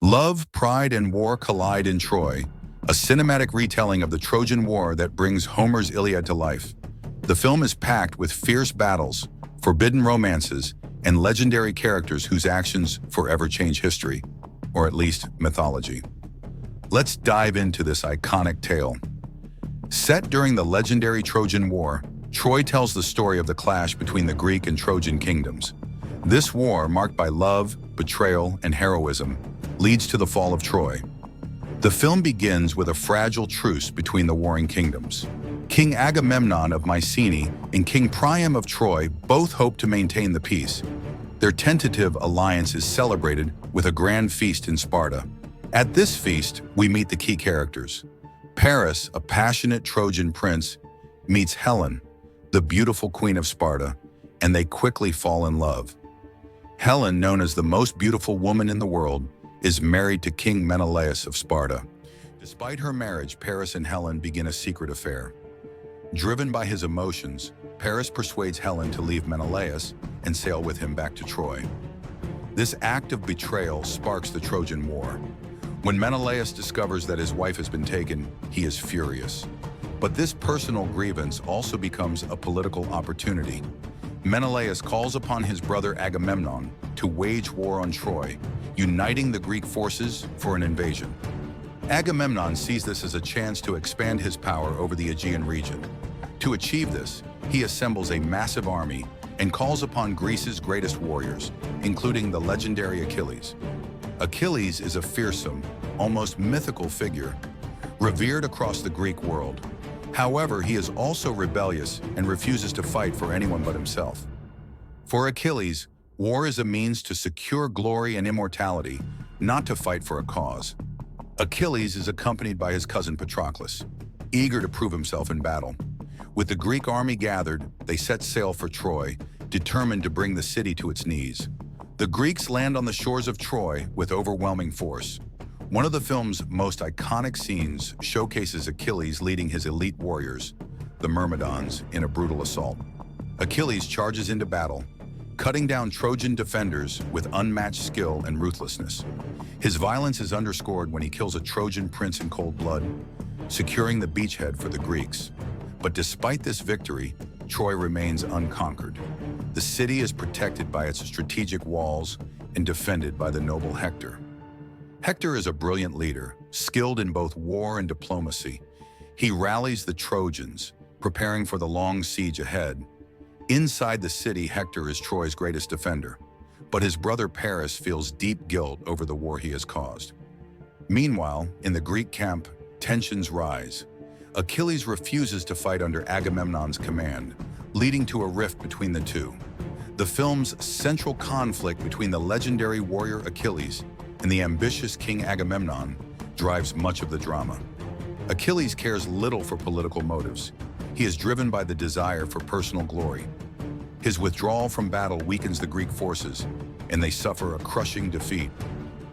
Love, pride, and war collide in Troy, a cinematic retelling of the Trojan War that brings Homer's Iliad to life. The film is packed with fierce battles, forbidden romances, and legendary characters whose actions forever change history, or at least mythology. Let's dive into this iconic tale. Set during the legendary Trojan War, Troy tells the story of the clash between the Greek and Trojan kingdoms. This war, marked by love, betrayal, and heroism, leads to the fall of Troy. The film begins with a fragile truce between the warring kingdoms. King Agamemnon of Mycenae and King Priam of Troy both hope to maintain the peace. Their tentative alliance is celebrated with a grand feast in Sparta. At this feast, we meet the key characters. Paris, a passionate Trojan prince, meets Helen, the beautiful queen of Sparta, and they quickly fall in love. Helen, known as the most beautiful woman in the world, is married to King Menelaus of Sparta. Despite her marriage, Paris and Helen begin a secret affair. Driven by his emotions, Paris persuades Helen to leave Menelaus and sail with him back to Troy. This act of betrayal sparks the Trojan War. When Menelaus discovers that his wife has been taken, he is furious. But this personal grievance also becomes a political opportunity. Menelaus calls upon his brother Agamemnon to wage war on Troy, uniting the Greek forces for an invasion. Agamemnon sees this as a chance to expand his power over the Aegean region. To achieve this, he assembles a massive army and calls upon Greece's greatest warriors, including the legendary Achilles. Achilles is a fearsome, almost mythical figure, revered across the Greek world. However, he is also rebellious and refuses to fight for anyone but himself. For Achilles, war is a means to secure glory and immortality, not to fight for a cause. Achilles is accompanied by his cousin Patroclus, eager to prove himself in battle. With the Greek army gathered, they set sail for Troy, determined to bring the city to its knees. The Greeks land on the shores of Troy with overwhelming force. One of the film's most iconic scenes showcases Achilles leading his elite warriors, the Myrmidons, in a brutal assault. Achilles charges into battle, cutting down Trojan defenders with unmatched skill and ruthlessness. His violence is underscored when he kills a Trojan prince in cold blood, securing the beachhead for the Greeks. But despite this victory, Troy remains unconquered. The city is protected by its strategic walls and defended by the noble Hector. Hector is a brilliant leader, skilled in both war and diplomacy. He rallies the Trojans, preparing for the long siege ahead. Inside the city, Hector is Troy's greatest defender, but his brother Paris feels deep guilt over the war he has caused. Meanwhile, in the Greek camp, tensions rise. Achilles refuses to fight under Agamemnon's command, leading to a rift between the two. The film's central conflict between the legendary warrior Achilles and the ambitious King Agamemnon drives much of the drama. Achilles cares little for political motives. He is driven by the desire for personal glory. His withdrawal from battle weakens the Greek forces, and they suffer a crushing defeat.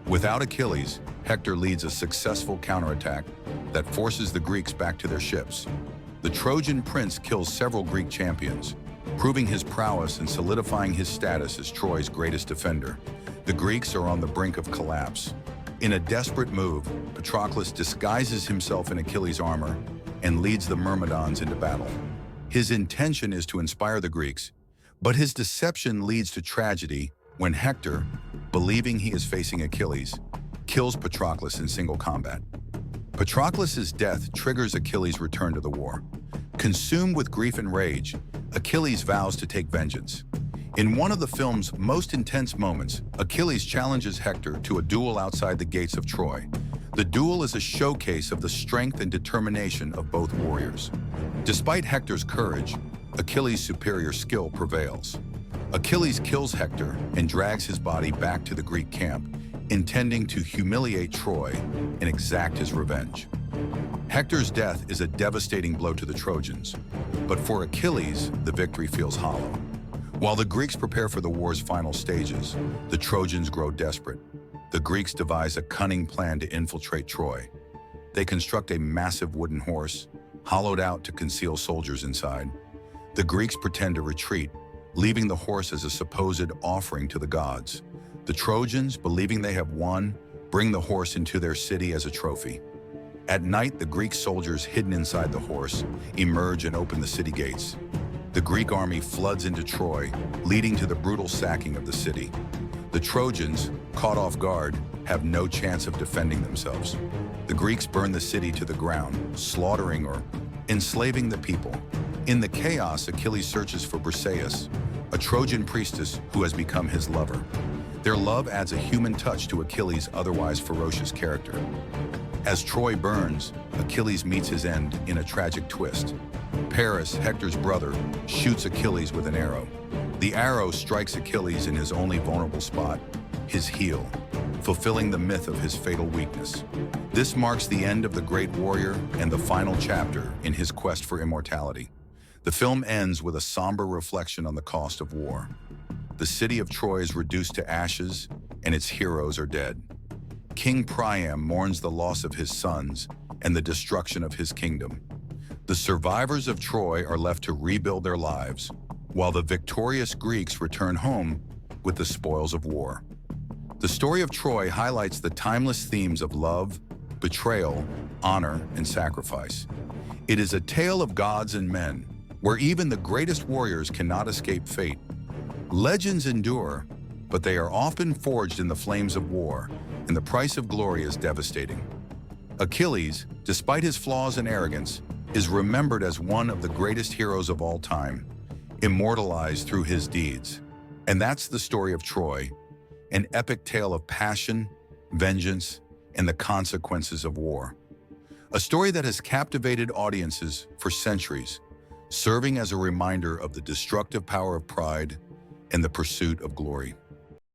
Without Achilles, Hector leads a successful counterattack that forces the Greeks back to their ships. The Trojan prince kills several Greek champions, proving his prowess and solidifying his status as Troy's greatest defender. The Greeks are on the brink of collapse. In a desperate move, Patroclus disguises himself in Achilles' armor and leads the Myrmidons into battle. His intention is to inspire the Greeks, but his deception leads to tragedy when Hector, believing he is facing Achilles, kills Patroclus in single combat. Patroclus' death triggers Achilles' return to the war. Consumed with grief and rage, Achilles vows to take vengeance. In one of the film's most intense moments, Achilles challenges Hector to a duel outside the gates of Troy. The duel is a showcase of the strength and determination of both warriors. Despite Hector's courage, Achilles' superior skill prevails. Achilles kills Hector and drags his body back to the Greek camp, intending to humiliate Troy and exact his revenge. Hector's death is a devastating blow to the Trojans, but for Achilles, the victory feels hollow. While the Greeks prepare for the war's final stages, the Trojans grow desperate. The Greeks devise a cunning plan to infiltrate Troy. They construct a massive wooden horse, hollowed out to conceal soldiers inside. The Greeks pretend to retreat, leaving the horse as a supposed offering to the gods. The Trojans, believing they have won, bring the horse into their city as a trophy. At night, the Greek soldiers hidden inside the horse emerge and open the city gates. The Greek army floods into Troy, leading to the brutal sacking of the city. The Trojans, caught off guard, have no chance of defending themselves. The Greeks burn the city to the ground, slaughtering or enslaving the people. In the chaos, Achilles searches for Briseis, a Trojan priestess who has become his lover. Their love adds a human touch to Achilles' otherwise ferocious character. As Troy burns, Achilles meets his end in a tragic twist. Paris, Hector's brother, shoots Achilles with an arrow. The arrow strikes Achilles in his only vulnerable spot, his heel, fulfilling the myth of his fatal weakness. This marks the end of the great warrior and the final chapter in his quest for immortality. The film ends with a somber reflection on the cost of war. The city of Troy is reduced to ashes, and its heroes are dead. King Priam mourns the loss of his sons and the destruction of his kingdom. The survivors of Troy are left to rebuild their lives, while the victorious Greeks return home with the spoils of war. The story of Troy highlights the timeless themes of love, betrayal, honor, and sacrifice. It is a tale of gods and men, where even the greatest warriors cannot escape fate. Legends endure, but they are often forged in the flames of war, and the price of glory is devastating. Achilles, despite his flaws and arrogance, is remembered as one of the greatest heroes of all time, immortalized through his deeds. And that's the story of Troy, an epic tale of passion, vengeance, and the consequences of war. A story that has captivated audiences for centuries, serving as a reminder of the destructive power of pride and the pursuit of glory.